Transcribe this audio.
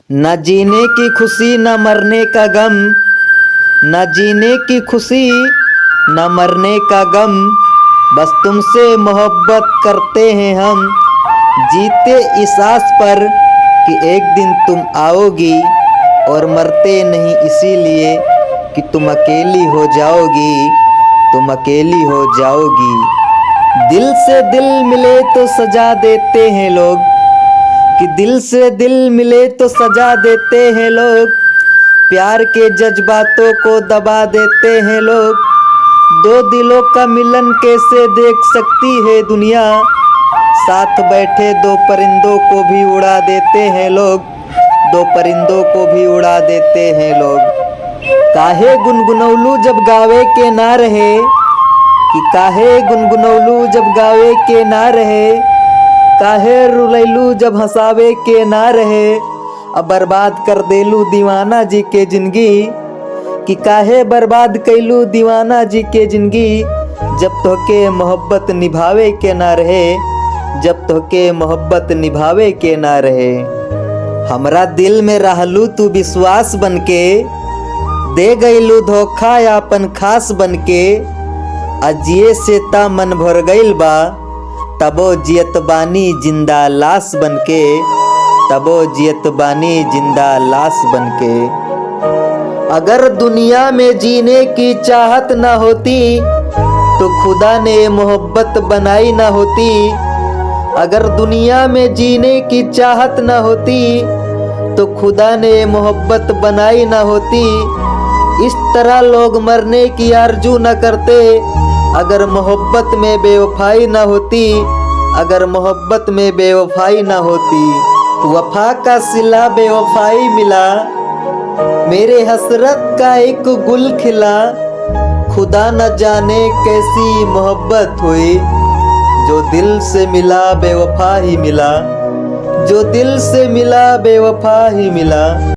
न जीने की खुशी न मरने का गम, न जीने की खुशी न मरने का गम, बस तुमसे मोहब्बत करते हैं हम। जीते इस आस पर कि एक दिन तुम आओगी, और मरते नहीं इसीलिए कि तुम अकेली हो जाओगी, तुम अकेली हो जाओगी। दिल से दिल मिले तो सजा देते हैं लोग, कि दिल से दिल मिले तो सजा देते हैं लोग। प्यार के जज्बातों को दबा देते हैं लोग। दो दिलों का मिलन कैसे देख सकती है दुनिया, साथ बैठे दो परिंदों को भी उड़ा देते हैं लोग, दो परिंदों को भी उड़ा देते हैं लोग। काहे गुनगुनौलू जब गावे के ना रहे, कि काहे गुनगुनौलू जब गावे के ना रहे, काहे रुलैलू जब हंसावे के ना रहे। अब बर्बाद कर देलू दीवाना जी के जिंदगी, कि काहे बर्बाद कैलू दीवाना जी के जिंदगी। जब तोहके मोहब्बत निभावे के ना रहे, जब तोहके मोहब्बत निभावे के ना रहे। हमरा दिल में रहलू तू विश्वास बनके, दे गईलू धोखा अपन खास बनके। अजिए से ता मन भर गईल बा, तबो जियत बानी जिंदा लाश बनके, तबो जियत बानी जिंदा लाश बनके। अगर दुनिया में जीने की चाहत न होती, तो खुदा ने मोहब्बत बनाई न होती। अगर दुनिया में जीने की चाहत न होती, तो खुदा ने मोहब्बत बनाई न होती। इस तरह लोग मरने की आरजू न करते, अगर मोहब्बत में बेवफाई न होती, अगर मोहब्बत में बेवफाई न होती। वफा का सिला बेवफाई मिला, मेरे हसरत का एक गुल खिला। खुदा न जाने कैसी मोहब्बत हुई, जो दिल से मिला बेवफा ही मिला, जो दिल से मिला बेवफा ही मिला।